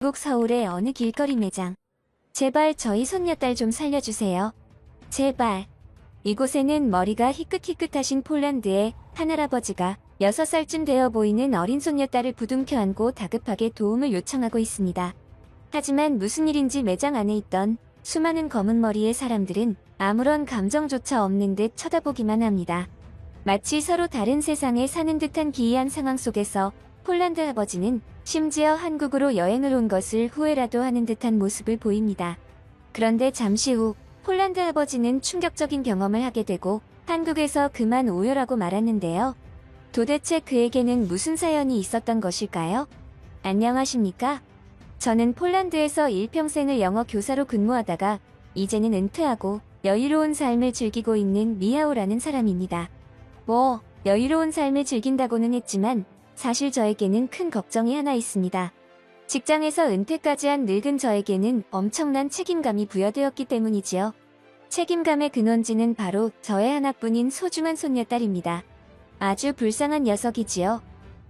북 서울의 어느 길거리 매장. 제발 저희 손녀딸 좀 살려주세요. 제발. 이곳에는 머리가 희끗희끗하신 폴란드의 한 할아버지가 6살쯤 되어 보이는 어린 손녀딸을 부둥켜 안고 다급하게 도움을 요청하고 있습니다. 하지만 무슨 일인지 매장 안에 있던 수많은 검은 머리의 사람들은 아무런 감정조차 없는 듯 쳐다보기만 합니다. 마치 서로 다른 세상에 사는 듯한 기이한 상황 속에서 폴란드 아버지는 심지어 한국으로 여행을 온 것을 후회라도 하는 듯한 모습을 보입니다. 그런데 잠시 후 폴란드 아버지는 충격적인 경험을 하게 되고 한국에서 그만 오열하고 말았는데요. 도대체 그에게는 무슨 사연이 있었던 것일까요? 안녕하십니까? 저는 폴란드에서 일평생을 영어 교사로 근무하다가 이제는 은퇴하고 여유로운 삶을 즐기고 있는 미하오라는 사람입니다. 여유로운 삶을 즐긴다고는 했지만 사실 저에게는 큰 걱정이 하나 있습니다. 직장에서 은퇴까지 한 늙은 저에게는 엄청난 책임감이 부여되었기 때문이지요. 책임감의 근원지는 바로 저의 하나뿐인 소중한 손녀딸입니다. 아주 불쌍한 녀석이지요.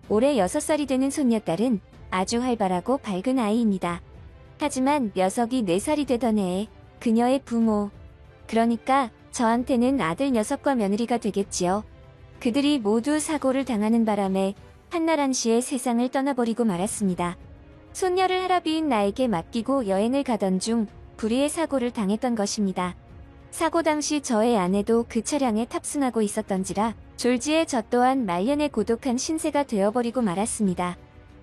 올해 6살이 되는 손녀딸은 아주 활발하고 밝은 아이입니다. 하지만 녀석이 4살이 되던 해에 그녀의 부모, 그러니까 저한테는 아들 녀석과 며느리가 되겠지요. 그들이 모두 사고를 당하는 바람에 한날 한시에 세상을 떠나버리고 말았습니다. 손녀를 할아비인 나에게 맡기고 여행을 가던 중 불의의 사고를 당했던 것입니다. 사고 당시 저의 아내도 그 차량에 탑승하고 있었던지라 졸지에 저 또한 말년에 고독한 신세가 되어버리고 말았습니다.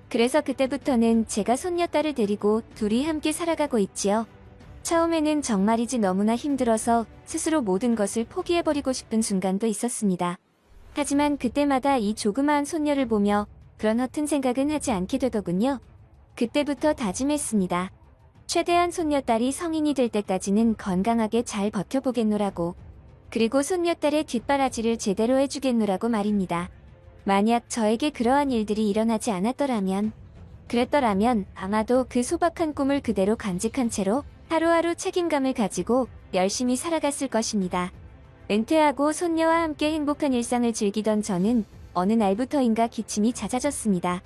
그래서 그때부터는 제가 손녀딸을 데리고 둘이 함께 살아가고 있지요. 처음에는 정말이지 너무나 힘들어서 스스로 모든 것을 포기해버리고 싶은 순간도 있었습니다. 하지만 그때마다 이 조그마한 손녀를 보며 그런 허튼 생각은 하지 않게 되더군요. 그때부터 다짐했습니다. 최대한 손녀딸이 성인이 될 때까지는 건강하게 잘 버텨보겠노라고. 그리고 손녀딸의 뒷바라지를 제대로 해주겠노라고 말입니다. 만약 저에게 그러한 일들이 일어나지 그랬더라면 아마도 그 소박한 꿈을 그대로 간직한 채로 하루하루 책임감을 가지고 열심히 살아갔을 것입니다. 은퇴하고 손녀와 함께 행복한 일상을 즐기던 저는 어느 날부터인가 기침이 잦아졌습니다.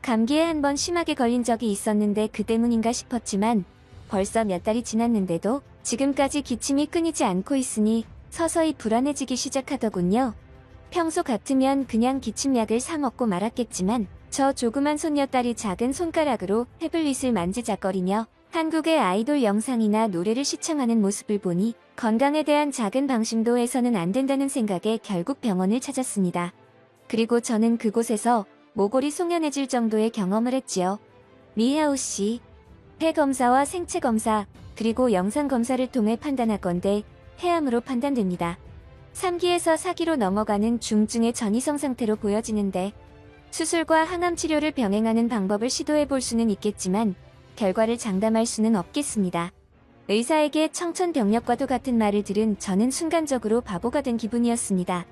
감기에 한 번 심하게 걸린 적이 있었는데 그 때문인가 싶었지만 벌써 몇 달이 지났는데도 지금까지 기침이 끊이지 않고 있으니 서서히 불안해지기 시작하더군요. 평소 같으면 그냥 기침약을 사 먹고 말았겠지만 저 조그만 손녀딸이 작은 손가락으로 태블릿을 만지작거리며 한국의 아이돌 영상이나 노래를 시청하는 모습을 보니 건강에 대한 작은 방심도 해서는 안 된다는 생각에 결국 병원을 찾았습니다. 그리고 저는 그곳에서 모골이 송연해질 정도의 경험을 했지요. 미하오 씨, 폐 검사와 생체 검사, 그리고 영상 검사를 통해 판단할 건데 폐암으로 판단됩니다. 3기에서 4기로 넘어가는 중증의 전이성 상태로 보여지는데 수술과 항암 치료를 병행하는 방법을 시도해 볼 수는 있겠지만 결과를 장담할 수는 없겠습니다. 의사에게 청천벽력과도 같은 말을 들은 저는 순간적으로 바보가 된 기분이었습니다.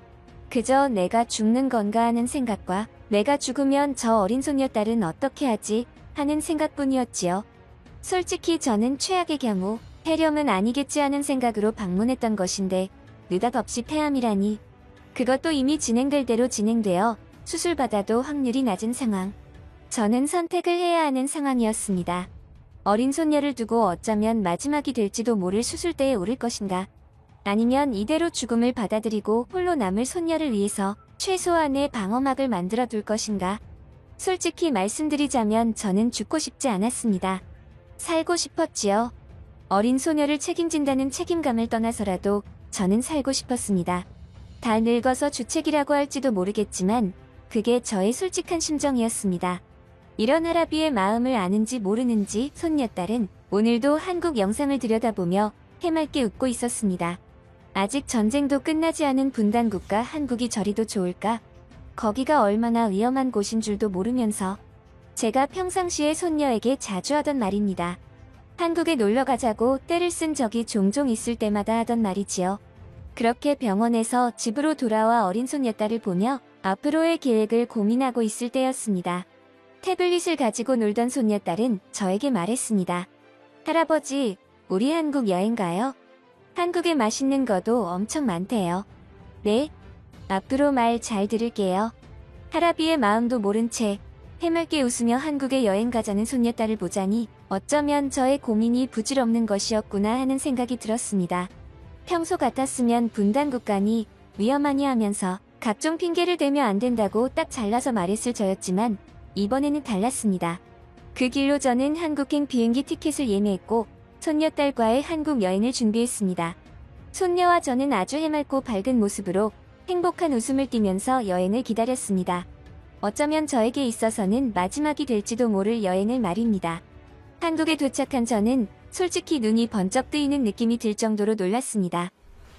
그저 내가 죽는 건가 하는 생각과 내가 죽으면 저 어린 손녀딸은 어떻게 하지 하는 생각뿐이었지요. 솔직히 저는 최악의 경우 폐렴은 아니겠지 하는 생각으로 방문했던 것인데 느닷없이 폐암이라니. 그것도 이미 진행될 대로 진행되어 수술받아도 확률이 낮은 상황. 저는 선택을 해야 하는 상황이었습니다. 어린 손녀를 두고 어쩌면 마지막이 될지도 모를 수술대에 오를 것인가. 아니면 이대로 죽음을 받아들이고 홀로 남을 손녀를 위해서 최소한의 방어막을 만들어 둘 것인가. 솔직히 말씀드리자면 저는 죽고 싶지 않았습니다. 살고 싶었지요. 어린 소녀를 책임진다는 책임감을 떠나서라도 저는 살고 싶었습니다. 다 늙어서 주책이라고 할지도 모르겠지만 그게 저의 솔직한 심정이었습니다. 이런 할아비의 마음을 아는지 모르는지 손녀딸은 오늘도 한국 영상을 들여다보며 해맑게 웃고 있었습니다. 아직 전쟁도 끝나지 않은 분단국가 한국이 저리도 좋을까? 거기가 얼마나 위험한 곳인 줄도 모르면서 제가 평상시에 손녀에게 자주 하던 말입니다. 한국에 놀러 가자고 때를 쓴 적이 종종 있을 때마다 하던 말이지요. 그렇게 병원에서 집으로 돌아와 어린 손녀딸을 보며 앞으로의 계획을 고민하고 있을 때였습니다. 태블릿을 가지고 놀던 손녀딸은 저에게 말했습니다. 할아버지, 우리 한국 여행 가요? 한국에 맛있는 거도 엄청 많대요. 네? 앞으로 말 잘 들을게요. 할아비의 마음도 모른 채 해맑게 웃으며 한국에 여행 가자는 손녀딸을 보자니 어쩌면 저의 고민이 부질없는 것이었구나 하는 생각이 들었습니다. 평소 같았으면 분단국가니 위험하니 하면서 각종 핑계를 대며 안 된다고 딱 잘라서 말했을 저였지만 이번에는 달랐습니다. 그 길로 저는 한국행 비행기 티켓을 예매했고 손녀딸과의 한국 여행을 준비했습니다. 손녀와 저는 아주 해맑고 밝은 모습으로 행복한 웃음을 띠면서 여행을 기다렸습니다. 어쩌면 저에게 있어서는 마지막이 될지도 모를 여행을 말입니다. 한국에 도착한 저는 솔직히 눈이 번쩍 뜨이는 느낌이 들 정도로 놀랐습니다.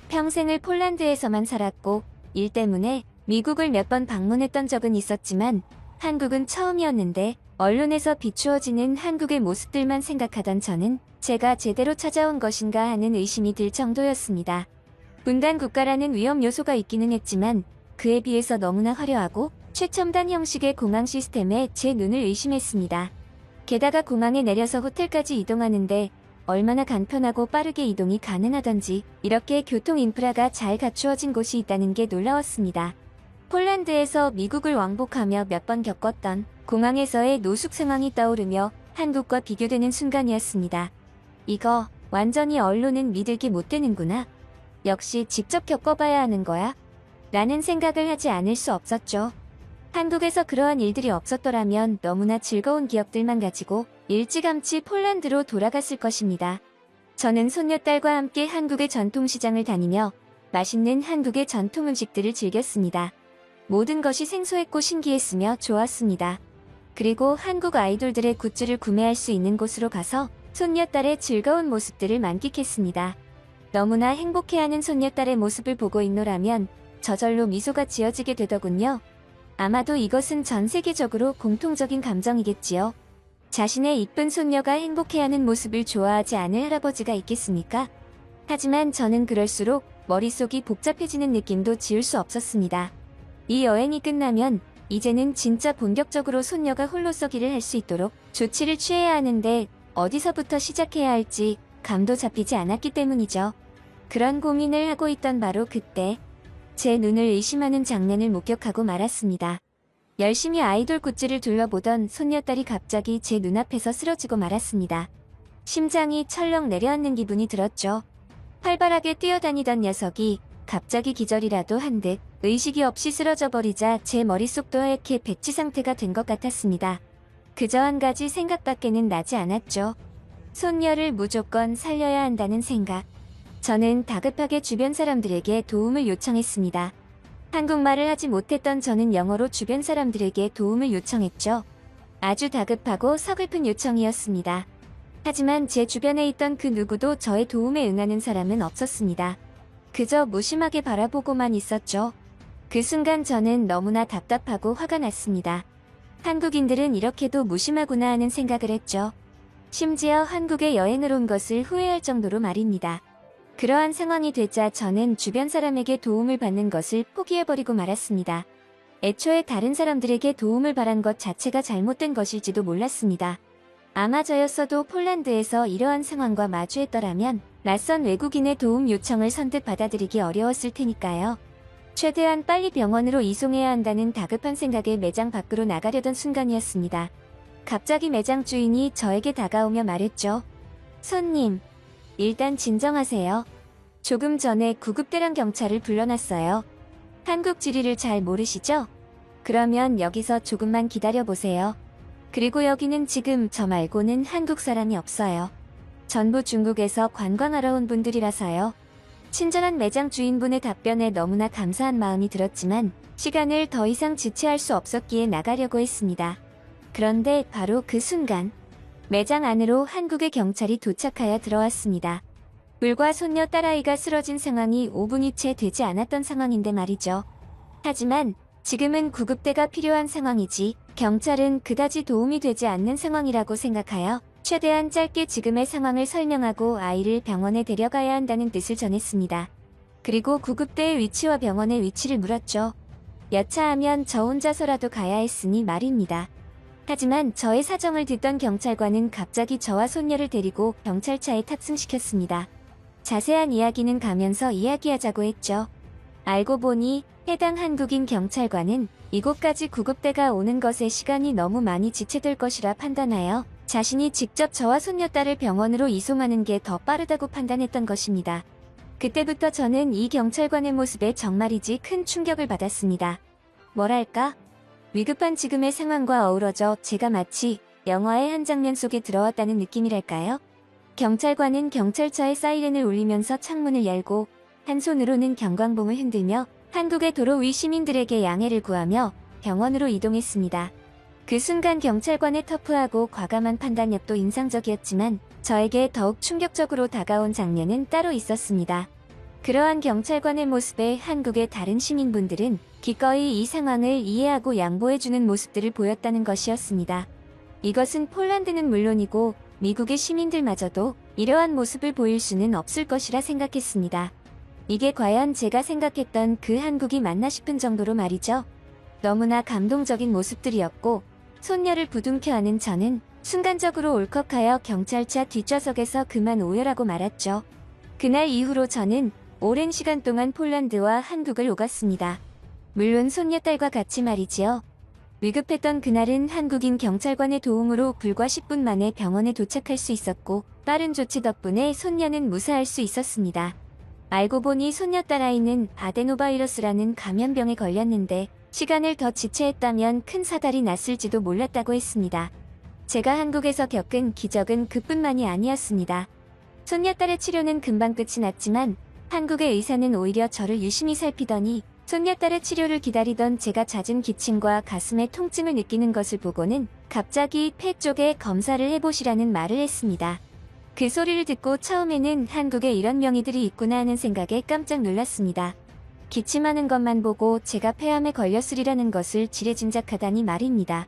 평생을 폴란드에서만 살았고 일 때문에 미국을 몇 번 방문했던 적은 있었지만 한국은 처음이었는데 언론에서 비추어지는 한국의 모습들만 생각하던 저는 제가 제대로 찾아온 것인가 하는 의심이 들 정도였습니다. 분단 국가라는 위험 요소가 있기는 했지만 그에 비해서 너무나 화려하고 최첨단 형식의 공항 시스템에 제 눈을 의심했습니다. 게다가 공항에 내려서 호텔까지 이동하는데 얼마나 간편하고 빠르게 이동이 가능하던지 이렇게 교통 인프라가 잘 갖추어진 곳이 있다는 게 놀라웠습니다. 폴란드에서 미국을 왕복하며 몇 번 겪었던 공항에서의 노숙 상황이 떠오르며 한국과 비교되는 순간이었습니다. 이거 완전히 언론은 믿을게 못 되는구나. 역시 직접 겪어봐야 하는 거야. 라는 생각을 하지 않을 수 없었죠. 한국에서 그러한 일들이 없었더라면 너무나 즐거운 기억들만 가지고 일찌감치 폴란드로 돌아갔을 것입니다. 저는 손녀딸과 함께 한국의 전통시장을 다니며 맛있는 한국의 전통 음식들을 즐겼습니다. 모든 것이 생소했고 신기했으며 좋았습니다. 그리고 한국 아이돌들의 굿즈를 구매할 수 있는 곳으로 가서 손녀딸의 즐거운 모습들을 만끽했습니다. 너무나 행복해하는 손녀딸의 모습을 보고 있노라면 저절로 미소가 지어지게 되더군요. 아마도 이것은 전 세계적으로 공통적인 감정이겠지요. 자신의 이쁜 손녀가 행복해하는 모습을 좋아하지 않을 할아버지가 있겠습니까? 하지만 저는 그럴수록 머릿속이 복잡해지는 느낌도 지울 수 없었습니다. 이 여행이 끝나면 이제는 진짜 본격적으로 손녀가 홀로 쏘기를 할 수 있도록 조치를 취해야 하는데 어디서부터 시작해야 할지 감도 잡히지 않았기 때문이죠. 그런 고민을 하고 있던 바로 그때 제 눈을 의심하는 장면을 목격하고 말았습니다. 열심히 아이돌 굿즈를 둘러보던 손녀딸이 갑자기 제 눈앞에서 쓰러지고 말았습니다. 심장이 철렁 내려앉는 기분이 들었죠. 활발하게 뛰어다니던 녀석이 갑자기 기절이라도 한 듯 의식이 없이 쓰러져 버리자 제 머릿속도 하얗게 백지 상태가 된 것 같았습니다. 그저 한 가지 생각밖에는 나지 않았죠. 손녀를 무조건 살려야 한다는 생각. 저는 다급하게 주변 사람들에게 도움을 요청했습니다. 한국말을 하지 못했던 저는 영어로 주변 사람들에게 도움을 요청했죠. 아주 다급하고 서글픈 요청이었습니다. 하지만 제 주변에 있던 그 누구도 저의 도움에 응하는 사람은 없었습니다. 그저 무심하게 바라보고만 있었죠. 그 순간 저는 너무나 답답하고 화가 났습니다. 한국인들은 이렇게도 무심하구나 하는 생각을 했죠. 심지어 한국에 여행을 온 것을 후회할 정도로 말입니다. 그러한 상황이 되자 저는 주변 사람에게 도움을 받는 것을 포기해버리고 말았습니다. 애초에 다른 사람들에게 도움을 바란 것 자체가 잘못된 것일지도 몰랐습니다. 아마 저였어도 폴란드에서 이러한 상황과 마주했더라면 낯선 외국인의 도움 요청을 선뜻 받아들이기 어려웠을 테니까요. 최대한 빨리 병원으로 이송해야 한다는 다급한 생각에 매장 밖으로 나가려던 순간이었습니다. 갑자기 매장 주인이 저에게 다가오며 말했죠. 손님, 일단 진정하세요. 조금 전에 구급대랑 경찰을 불러놨어요. 한국 지리를 잘 모르시죠? 그러면 여기서 조금만 기다려보세요. 그리고 여기는 지금 저 말고는 한국 사람이 없어요. 전부 중국에서 관광하러 온 분들이라서요. 친절한 매장 주인분의 답변에 너무나 감사한 마음이 들었지만 시간을 더 이상 지체할 수 없었기에 나가려고 했습니다. 그런데 바로 그 순간 매장 안으로 한국의 경찰이 도착하여 들어왔습니다. 불과 손녀 딸아이가 쓰러진 상황이 5분이 채 되지 않았던 상황인데 말이죠. 하지만 지금은 구급대가 필요한 상황이지 경찰은 그다지 도움이 되지 않는 상황이라고 생각하여 최대한 짧게 지금의 상황을 설명하고 아이를 병원에 데려가야 한다는 뜻을 전했습니다. 그리고 구급대의 위치와 병원의 위치를 물었죠. 여차하면 저 혼자서라도 가야 했으니 말입니다. 하지만 저의 사정을 듣던 경찰관은 갑자기 저와 손녀를 데리고 경찰차에 탑승시켰습니다. 자세한 이야기는 가면서 이야기하자고 했죠. 알고 보니 해당 한국인 경찰관은 이곳까지 구급대가 오는 것에 시간이 너무 많이 지체될 것이라 판단하여 자신이 직접 저와 손녀딸을 병원으로 이송하는 게 더 빠르다고 판단했던 것입니다. 그때부터 저는 이 경찰관의 모습에 정말이지 큰 충격을 받았습니다. 뭐랄까? 위급한 지금의 상황과 어우러져 제가 마치 영화의 한 장면 속에 들어왔다는 느낌이랄까요? 경찰관은 경찰차의 사이렌을 울리면서 창문을 열고 한 손으로는 경광봉을 흔들며 한국의 도로 위 시민들에게 양해를 구하며 병원으로 이동했습니다. 그 순간 경찰관의 터프하고 과감한 판단력도 인상적이었지만 저에게 더욱 충격적으로 다가온 장면은 따로 있었습니다. 그러한 경찰관의 모습에 한국의 다른 시민분들은 기꺼이 이 상황을 이해하고 양보해주는 모습들을 보였다는 것이었습니다. 이것은 폴란드는 물론이고 미국의 시민들마저도 이러한 모습을 보일 수는 없을 것이라 생각했습니다. 이게 과연 제가 생각했던 그 한국이 맞나 싶은 정도로 말이죠. 너무나 감동적인 모습들이었고 손녀를 부둥켜 안은 저는 순간적으로 울컥하여 경찰차 뒷좌석에서 그만 오열하고 말았죠. 그날 이후로 저는 오랜 시간 동안 폴란드와 한국을 오갔습니다. 물론 손녀딸과 같이 말이지요. 위급했던 그날은 한국인 경찰관의 도움으로 불과 10분 만에 병원에 도착할 수 있었고 빠른 조치 덕분에 손녀는 무사할 수 있었습니다. 알고 보니 손녀딸 아이는 아데노바이러스라는 감염병에 걸렸는데 시간을 더 지체했다면 큰 사달이 났을지도 몰랐다고 했습니다. 제가 한국에서 겪은 기적은 그뿐만이 아니었습니다. 손녀딸의 치료는 금방 끝이 났지만 한국의 의사는 오히려 저를 유심히 살피더니 손녀딸의 치료를 기다리던 제가 잦은 기침과 가슴의 통증을 느끼는 것을 보고는 갑자기 폐 쪽에 검사를 해보시라는 말을 했습니다. 그 소리를 듣고 처음에는 한국에 이런 명의들이 있구나 하는 생각에 깜짝 놀랐습니다. 기침하는 것만 보고 제가 폐암에 걸렸으리라는 것을 지레짐작하다니 말입니다.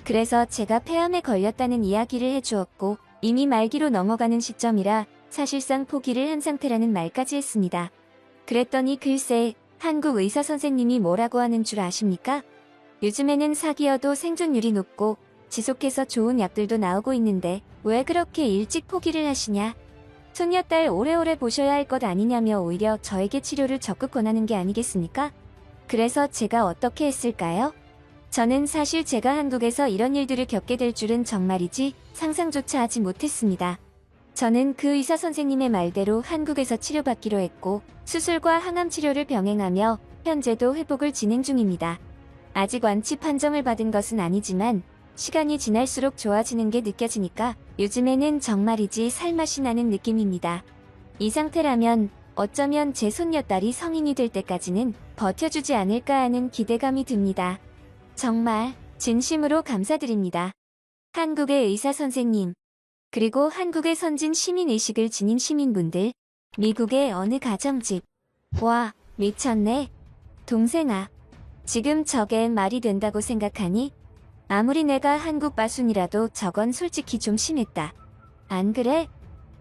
그래서 제가 폐암에 걸렸다는 이야기를 해주었고 이미 말기로 넘어가는 시점이라 사실상 포기를 한 상태라는 말까지 했습니다. 그랬더니 글쎄 한국 의사 선생님이 뭐라고 하는 줄 아십니까? 요즘에는 사기여도 생존율이 높고 지속해서 좋은 약들도 나오고 있는데 왜 그렇게 일찍 포기를 하시냐? 손녀딸 오래오래 보셔야 할 것 아니냐며 오히려 저에게 치료를 적극 권하는 게 아니겠습니까? 그래서 제가 어떻게 했을까요? 저는 사실 제가 한국에서 이런 일들을 겪게 될 줄은 정말이지 상상조차 하지 못했습니다. 저는 그 의사 선생님의 말대로 한국에서 치료받기로 했고 수술과 항암 치료를 병행하며 현재도 회복을 진행 중입니다. 아직 완치 판정을 받은 것은 아니지만 시간이 지날수록 좋아지는 게 느껴지니까 요즘에는 정말이지 살맛이 나는 느낌입니다. 이 상태라면 어쩌면 제 손녀딸이 성인이 될 때까지는 버텨주지 않을까 하는 기대감이 듭니다. 정말 진심으로 감사드립니다. 한국의 의사 선생님, 그리고 한국의 선진 시민의식을 지닌 시민분들, 미국의 어느 가정집. 와, 미쳤네. 동생아, 지금 저게 말이 된다고 생각하니? 아무리 내가 한국 바순이라도 저건 솔직히 좀 심했다. 안 그래?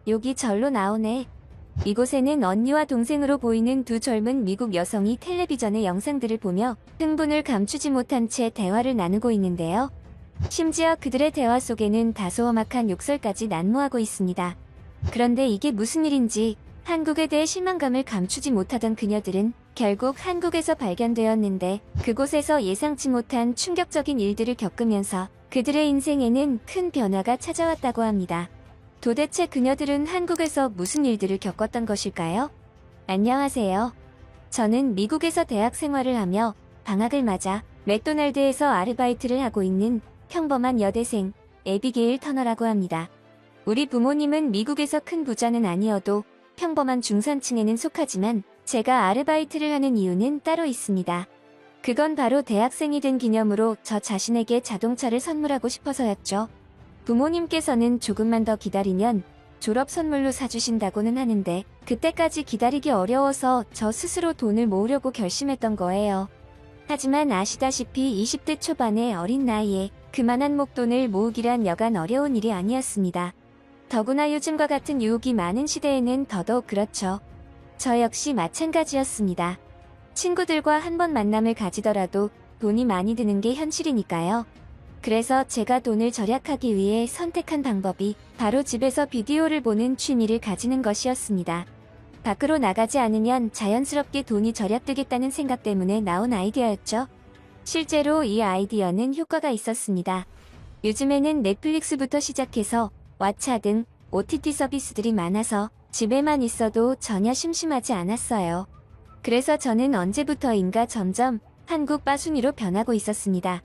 여기 절로 나오네. 이곳에는 언니와 동생으로 보이는 두 젊은 미국 여성이 텔레비전의 영상들을 보며 흥분을 감추지 못한 채 대화를 나누고 있는데요. 심지어 그들의 대화 속에는 다소 험악한 욕설까지 난무하고 있습니다. 그런데 이게 무슨 일인지 한국에 대해 실망감을 감추지 못하던 그녀들은 결국 한국에서 발견되었는데 그곳에서 예상치 못한 충격적인 일들을 겪으면서 그들의 인생에는 큰 변화가 찾아왔다고 합니다. 도대체 그녀들은 한국에서 무슨 일들을 겪었던 것일까요? 안녕하세요. 저는 미국에서 대학 생활을 하며 방학을 맞아 맥도날드에서 아르바이트를 하고 있는 평범한 여대생 에비게일 터너라고 합니다. 우리 부모님은 미국에서 큰 부자는 아니어도 평범한 중산층에는 속하지만 제가 아르바이트를 하는 이유는 따로 있습니다. 그건 바로 대학생이 된 기념으로 저 자신에게 자동차를 선물하고 싶어서였죠. 부모님께서는 조금만 더 기다리면 졸업 선물로 사주신다고는 하는데 그때까지 기다리기 어려워서 저 스스로 돈을 모으려고 결심했던 거예요. 하지만 아시다시피 20대 초반의 어린 나이에 그만한 목돈을 모으기란 여간 어려운 일이 아니었습니다. 더구나 요즘과 같은 유혹이 많은 시대에는 더더욱 그렇죠. 저 역시 마찬가지였습니다. 친구들과 한 번 만남을 가지더라도 돈이 많이 드는 게 현실이니까요. 그래서 제가 돈을 절약하기 위해 선택한 방법이 바로 집에서 비디오를 보는 취미를 가지는 것이었습니다. 밖으로 나가지 않으면 자연스럽게 돈이 절약되겠다는 생각 때문에 나온 아이디어였죠. 실제로 이 아이디어는 효과가 있었습니다. 요즘에는 넷플릭스부터 시작해서 왓챠 등 OTT 서비스들이 많아서 집에만 있어도 전혀 심심하지 않았어요. 그래서 저는 언제부터인가 점점 한국 빠순이로 변하고 있었습니다.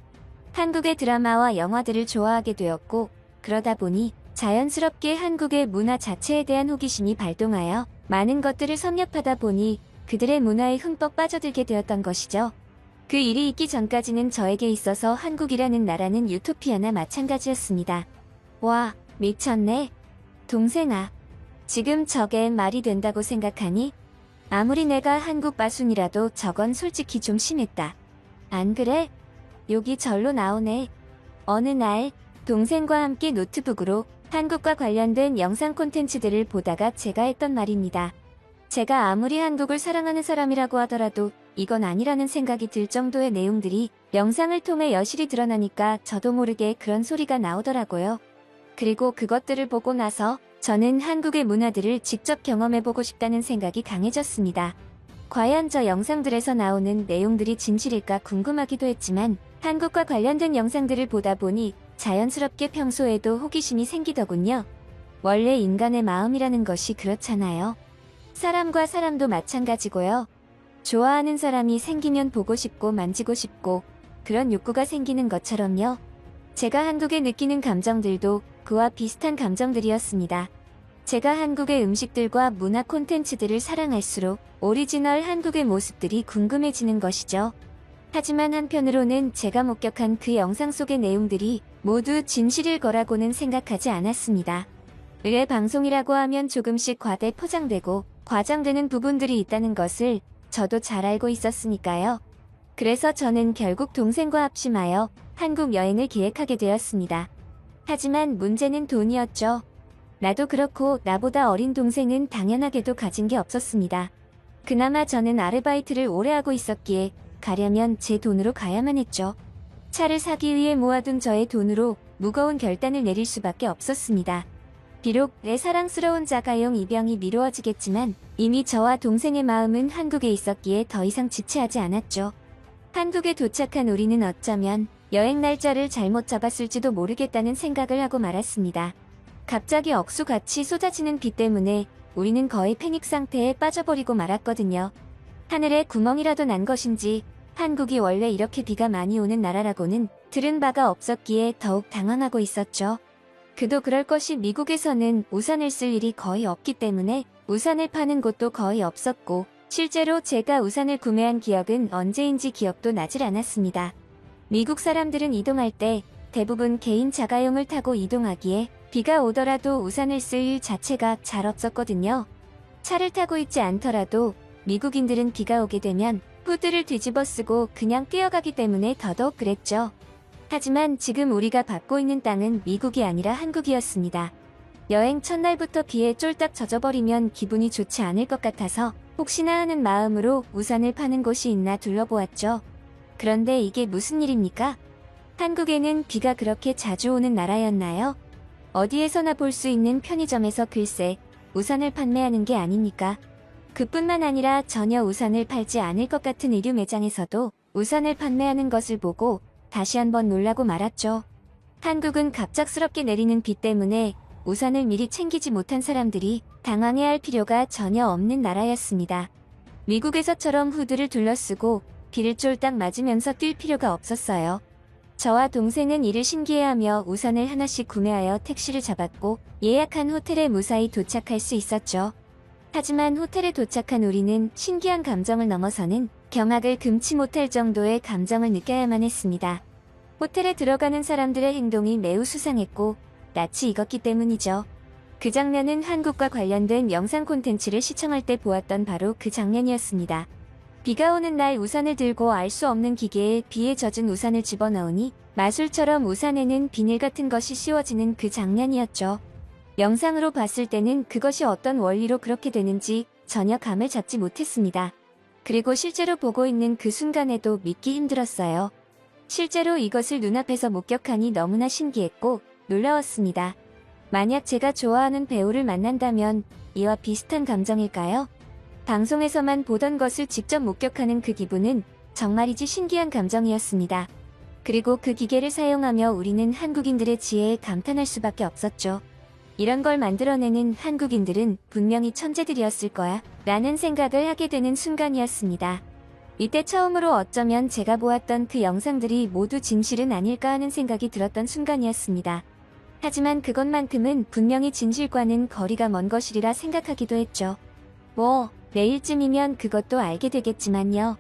한국의 드라마와 영화들을 좋아하게 되었고, 그러다 보니 자연스럽게 한국의 문화 자체에 대한 호기심이 발동하여 많은 것들을 섭렵하다 보니 그들의 문화에 흠뻑 빠져들게 되었던 것이죠. 그 일이 있기 전까지는 저에게 있어서 한국이라는 나라는 유토피아나 마찬가지였습니다. 와, 미쳤네. 동생아. 지금 저게 말이 된다고 생각하니? 아무리 내가 한국 빠순이라도 저건 솔직히 좀 심했다. 안 그래? 욕이 절로 나오네. 어느 날 동생과 함께 노트북으로 한국과 관련된 영상 콘텐츠들을 보다가 제가 했던 말입니다. 제가 아무리 한국을 사랑하는 사람이라고 하더라도 이건 아니라는 생각이 들 정도의 내용들이 영상을 통해 여실히 드러나니까 저도 모르게 그런 소리가 나오더라고요. 그리고 그것들을 보고 나서 저는 한국의 문화들을 직접 경험해보고 싶다는 생각이 강해졌습니다. 과연 저 영상들에서 나오는 내용들이 진실일까 궁금하기도 했지만 한국과 관련된 영상들을 보다 보니 자연스럽게 평소에도 호기심이 생기더군요. 원래 인간의 마음이라는 것이 그렇잖아요. 사람과 사람도 마찬가지고요. 좋아하는 사람이 생기면 보고 싶고 만지고 싶고 그런 욕구가 생기는 것처럼요. 제가 한국에 느끼는 감정들도 그와 비슷한 감정들이었습니다. 제가 한국의 음식들과 문화 콘텐츠들을 사랑할수록 오리지널 한국의 모습들이 궁금해지는 것이죠. 하지만 한편으로는 제가 목격한 그 영상 속의 내용들이 모두 진실일 거라고는 생각하지 않았습니다. 의뢰 방송이라고 하면 조금씩 과대 포장되고 과장되는 부분들이 있다는 것을 저도 잘 알고 있었으니까요. 그래서 저는 결국 동생과 합심하여 한국 여행을 계획하게 되었습니다. 하지만 문제는 돈이었죠. 나도 그렇고 나보다 어린 동생은 당연하게도 가진 게 없었습니다. 그나마 저는 아르바이트를 오래 하고 있었기에 가려면 제 돈으로 가야만 했죠. 차를 사기 위해 모아둔 저의 돈으로 무거운 결단을 내릴 수밖에 없었습니다. 비록 내 사랑스러운 자가용 입양이 미루어지겠지만 이미 저와 동생의 마음은 한국에 있었기에 더 이상 지체하지 않았죠. 한국에 도착한 우리는 어쩌면 여행 날짜를 잘못 잡았을지도 모르겠다는 생각을 하고 말았습니다. 갑자기 억수같이 쏟아지는 비 때문에 우리는 거의 패닉 상태에 빠져버리고 말았거든요. 하늘에 구멍이라도 난 것인지 한국이 원래 이렇게 비가 많이 오는 나라라고는 들은 바가 없었기에 더욱 당황하고 있었죠. 그도 그럴 것이 미국에서는 우산을 쓸 일이 거의 없기 때문에 우산을 파는 곳도 거의 없었고 실제로 제가 우산을 구매한 기억은 언제인지 기억도 나질 않았습니다. 미국 사람들은 이동할 때 대부분 개인 자가용을 타고 이동하기에 비가 오더라도 우산을 쓸 일 자체가 잘 없었거든요. 차를 타고 있지 않더라도 미국인들은 비가 오게 되면 후드를 뒤집어 쓰고 그냥 뛰어가기 때문에 더더욱 그랬죠. 하지만 지금 우리가 밟고 있는 땅은 미국이 아니라 한국이었습니다. 여행 첫날부터 비에 쫄딱 젖어버리면 기분이 좋지 않을 것 같아서 혹시나 하는 마음으로 우산을 파는 곳이 있나 둘러보았죠. 그런데 이게 무슨 일입니까? 한국에는 비가 그렇게 자주 오는 나라였나요? 어디에서나 볼 수 있는 편의점에서 글쎄 우산을 판매하는 게 아닙니까? 그뿐만 아니라 전혀 우산을 팔지 않을 것 같은 의류 매장에서도 우산을 판매하는 것을 보고 다시 한번 놀라고 말았죠. 한국은 갑작스럽게 내리는 비 때문에 우산을 미리 챙기지 못한 사람들이 당황해할 필요가 전혀 없는 나라였습니다. 미국에서처럼 후드를 둘러쓰고 비를 쫄딱 맞으면서 뛸 필요가 없었어요. 저와 동생은 이를 신기해하며 우산을 하나씩 구매하여 택시를 잡았고 예약한 호텔에 무사히 도착할 수 있었죠. 하지만 호텔에 도착한 우리는 신기한 감정을 넘어서는 경악을 금치 못할 정도의 감정을 느껴야만 했습니다. 호텔에 들어가는 사람들의 행동이 매우 수상했고 낯이 익었기 때문이죠. 그 장면은 한국과 관련된 영상 콘텐츠를 시청할 때 보았던 바로 그 장면이었습니다. 비가 오는 날 우산을 들고 알 수 없는 기계에 비에 젖은 우산을 집어넣으니 마술처럼 우산에는 비닐 같은 것이 씌워지는 그 장면이었죠. 영상으로 봤을 때는 그것이 어떤 원리로 그렇게 되는지 전혀 감을 잡지 못했습니다. 그리고 실제로 보고 있는 그 순간에도 믿기 힘들었어요. 실제로 이것을 눈앞에서 목격하니 너무나 신기했고 놀라웠습니다. 만약 제가 좋아하는 배우를 만난다면 이와 비슷한 감정일까요? 방송에서만 보던 것을 직접 목격하는 그 기분은 정말이지 신기한 감정이었습니다. 그리고 그 기계를 사용하며 우리는 한국인들의 지혜에 감탄할 수밖에 없었죠. 이런 걸 만들어내는 한국인들은 분명히 천재들이었을 거야 라는 생각을 하게 되는 순간이었습니다. 이때 처음으로 어쩌면 제가 보았던 그 영상들이 모두 진실은 아닐까 하는 생각이 들었던 순간이었습니다. 하지만 그것만큼은 분명히 진실과는 거리가 먼 것이리라 생각하기도 했죠. 내일쯤이면 그것도 알게 되겠지만요.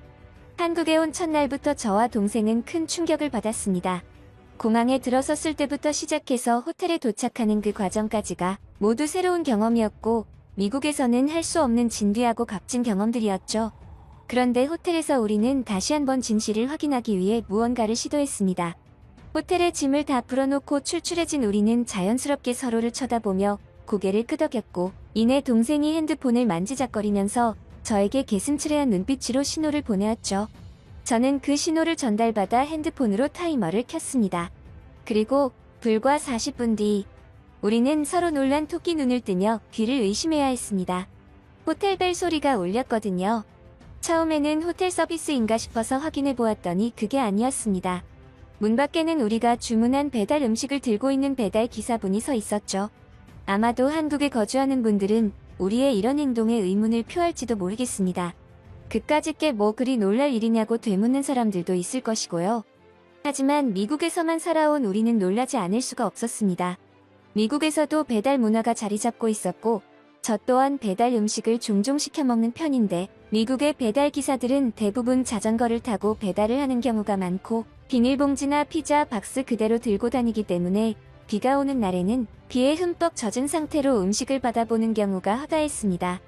한국에 온 첫날부터 저와 동생은 큰 충격을 받았습니다. 공항에 들어섰을 때부터 시작해서 호텔에 도착하는 그 과정까지가 모두 새로운 경험이었고 미국에서는 할 수 없는 진귀하고 값진 경험들이었죠. 그런데 호텔에서 우리는 다시 한번 진실을 확인하기 위해 무언가를 시도했습니다. 호텔에 짐을 다 풀어놓고 출출해진 우리는 자연스럽게 서로를 쳐다보며 고개를 끄덕였고 이내 동생이 핸드폰을 만지작거리면서 저에게 개슴츠레한 눈빛으로 신호를 보내었죠. 저는 그 신호를 전달받아 핸드폰으로 타이머를 켰습니다. 그리고 불과 40분 뒤 우리는 서로 놀란 토끼 눈을 뜨며 귀를 의심해야 했습니다. 호텔벨 소리가 울렸거든요. 처음에는 호텔 서비스인가 싶어서 확인해 보았더니 그게 아니었습니다. 문 밖에는 우리가 주문한 배달 음식을 들고 있는 배달 기사분이 서 있었죠. 아마도 한국에 거주하는 분들은 우리의 이런 행동에 의문을 표할지도 모르겠습니다. 그까짓 게 뭐 그리 놀랄 일이냐고 되묻는 사람들도 있을 것이고요. 하지만 미국에서만 살아온 우리는 놀라지 않을 수가 없었습니다. 미국에서도 배달 문화가 자리 잡고 있었고 저 또한 배달 음식을 종종 시켜 먹는 편인데 미국의 배달 기사들은 대부분 자전거를 타고 배달을 하는 경우가 많고 비닐봉지나 피자 박스 그대로 들고 다니기 때문에 비가 오는 날에는 비에 흠뻑 젖은 상태로 음식을 받아보는 경우가 허다했습니다.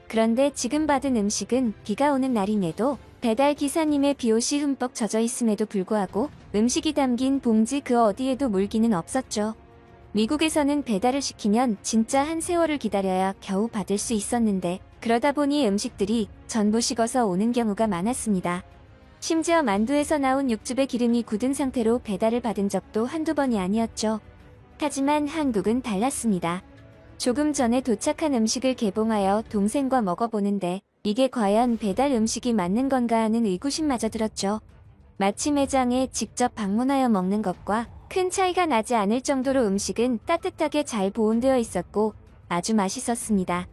그런데 지금 받은 음식은 비가 오는 날임에도 배달 기사님의 비옷이 흠뻑 젖어 있음에도 불구하고 음식이 담긴 봉지 그 어디에도 물기는 없었죠. 미국에서는 배달을 시키면 진짜 한 세월을 기다려야 겨우 받을 수 있었는데 그러다 보니 음식들이 전부 식어서 오는 경우가 많았습니다. 심지어 만두에서 나온 육즙의 기름이 굳은 상태로 배달을 받은 적도 한두 번이 아니었죠. 하지만 한국은 달랐습니다. 조금 전에 도착한 음식을 개봉하여 동생과 먹어보는데 이게 과연 배달 음식이 맞는 건가 하는 의구심마저 들었죠. 마치 매장에 직접 방문하여 먹는 것과 큰 차이가 나지 않을 정도로 음식은 따뜻하게 잘 보온되어 있었고 아주 맛있었습니다.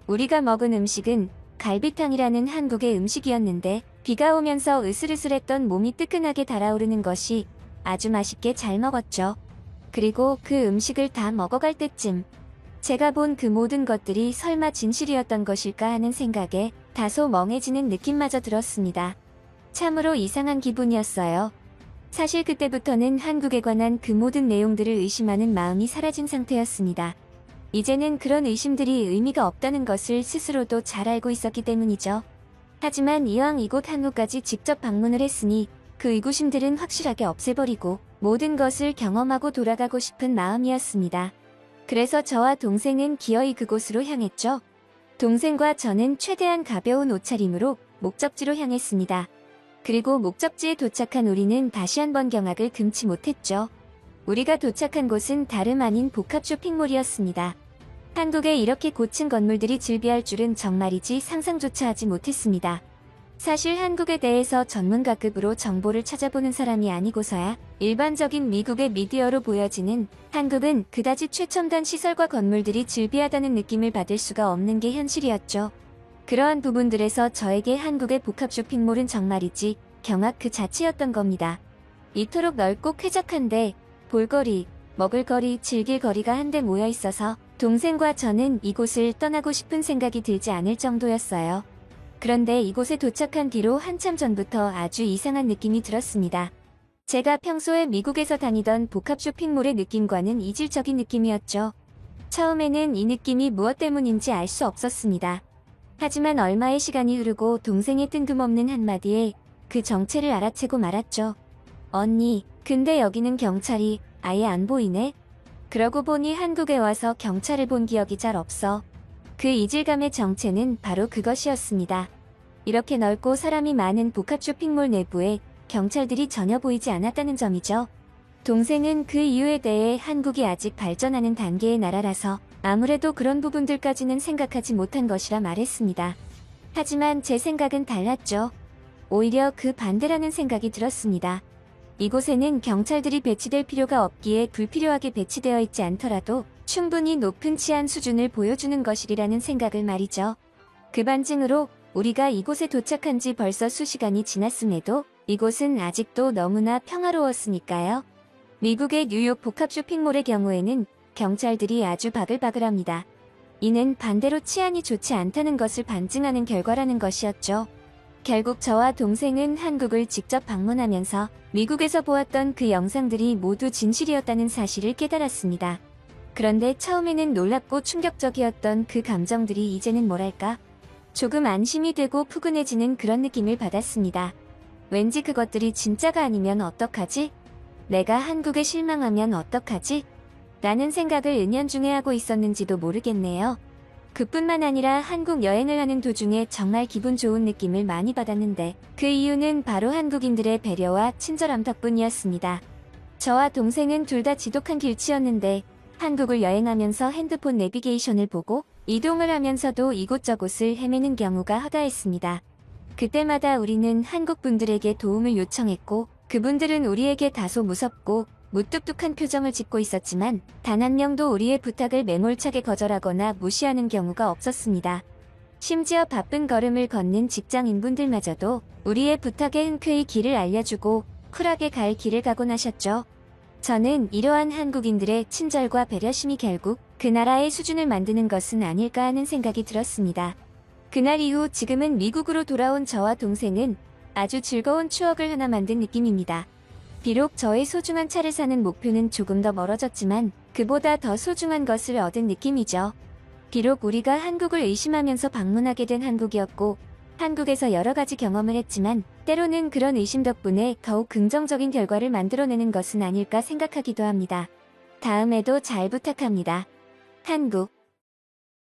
우리가 먹은 음식은 갈비탕이라는 한국의 음식이었는데 비가 오면서 으슬으슬했던 몸이 뜨끈하게 달아오르는 것이 아주 맛있게 잘 먹었죠. 그리고 그 음식을 다 먹어갈 때쯤 제가 본 그 모든 것들이 설마 진실이었던 것일까 하는 생각에 다소 멍해지는 느낌마저 들었습니다. 참으로 이상한 기분이었어요. 사실 그때부터는 한국에 관한 그 모든 내용들을 의심하는 마음이 사라진 상태였습니다. 이제는 그런 의심들이 의미가 없다는 것을 스스로도 잘 알고 있었기 때문이죠. 하지만 이왕 이곳 한국까지 직접 방문을 했으니 그 의구심들은 확실하게 없애버리고 모든 것을 경험하고 돌아가고 싶은 마음이었습니다. 그래서 저와 동생은 기어이 그곳으로 향했죠. 동생과 저는 최대한 가벼운 옷차림으로 목적지로 향했습니다. 그리고 목적지에 도착한 우리는 다시 한번 경악을 금치 못했죠. 우리가 도착한 곳은 다름 아닌 복합 쇼핑몰이었습니다. 한국에 이렇게 고층 건물들이 즐비할 줄은 정말이지 상상조차 하지 못했습니다. 사실 한국에 대해서 전문가급으로 정보를 찾아보는 사람이 아니고서야 일반적인 미국의 미디어로 보여지는 한국은 그다지 최첨단 시설과 건물들이 즐비하다는 느낌을 받을 수가 없는 게 현실이었죠. 그러한 부분들에서 저에게 한국의 복합 쇼핑몰은 정말이지 경악 그 자체였던 겁니다. 이토록 넓고 쾌적한데 볼거리, 먹을거리, 즐길거리가 한데 모여 있어서 동생과 저는 이곳을 떠나고 싶은 생각이 들지 않을 정도였어요. 그런데 이곳에 도착한 뒤로 한참 전부터 아주 이상한 느낌이 들었습니다. 제가 평소에 미국에서 다니던 복합 쇼핑몰의 느낌과는 이질적인 느낌이었죠. 처음에는 이 느낌이 무엇 때문인지 알 수 없었습니다. 하지만 얼마의 시간이 흐르고 동생의 뜬금없는 한마디에 그 정체를 알아채고 말았죠. 언니, 근데 여기는 경찰이 아예 안 보이네? 그러고 보니 한국에 와서 경찰을 본 기억이 잘 없어. 그 이질감의 정체는 바로 그것이었습니다. 이렇게 넓고 사람이 많은 복합 쇼핑몰 내부에 경찰들이 전혀 보이지 않았다는 점이죠. 동생은 그 이유에 대해 한국이 아직 발전하는 단계의 나라라서 아무래도 그런 부분들까지는 생각하지 못한 것이라 말했습니다. 하지만 제 생각은 달랐죠. 오히려 그 반대라는 생각이 들었습니다. 이곳에는 경찰들이 배치될 필요가 없기에 불필요하게 배치되어 있지 않더라도 충분히 높은 치안 수준을 보여주는 것이라는 생각을 말이죠. 그 반증으로 우리가 이곳에 도착한 지 벌써 수시간이 지났음에도 이곳은 아직도 너무나 평화로웠으니까요. 미국의 뉴욕 복합 쇼핑몰의 경우에는 경찰들이 아주 바글바글합니다. 이는 반대로 치안이 좋지 않다는 것을 반증하는 결과라는 것이었죠. 결국 저와 동생은 한국을 직접 방문하면서 미국에서 보았던 그 영상들이 모두 진실이었다는 사실을 깨달았습니다. 그런데 처음에는 놀랍고 충격적이었던 그 감정들이 이제는 뭐랄까? 조금 안심이 되고 푸근해지는 그런 느낌을 받았습니다. 왠지 그것들이 진짜가 아니면 어떡하지? 내가 한국에 실망하면 어떡하지? 라는 생각을 은연중에 하고 있었는지도 모르겠네요. 그뿐만 아니라 한국 여행을 하는 도중에 정말 기분 좋은 느낌을 많이 받았는데 그 이유는 바로 한국인들의 배려와 친절함 덕분이었습니다. 저와 동생은 둘 다 지독한 길치였는데 한국을 여행하면서 핸드폰 내비게이션을 보고 이동을 하면서도 이곳저곳을 헤매는 경우가 허다했습니다. 그때마다 우리는 한국 분들에게 도움을 요청했고 그분들은 우리에게 다소 무섭고 무뚝뚝한 표정을 짓고 있었지만 단 한 명도 우리의 부탁을 매몰차게 거절하거나 무시하는 경우가 없었습니다. 심지어 바쁜 걸음을 걷는 직장인분들마저도 우리의 부탁에 흔쾌히 길을 알려주고 쿨하게 갈 길을 가곤 하셨죠. 저는 이러한 한국인들의 친절과 배려심이 결국 그 나라의 수준을 만드는 것은 아닐까 하는 생각이 들었습니다. 그날 이후 지금은 미국으로 돌아온 저와 동생은 아주 즐거운 추억을 하나 만든 느낌입니다. 비록 저의 소중한 차를 사는 목표는 조금 더 멀어졌지만 그보다 더 소중한 것을 얻은 느낌이죠. 비록 우리가 한국을 의심하면서 방문하게 된 한국이었고 한국에서 여러 가지 경험을 했지만 때로는 그런 의심 덕분에 더욱 긍정적인 결과를 만들어내는 것은 아닐까 생각하기도 합니다. 다음에도 잘 부탁합니다. 한국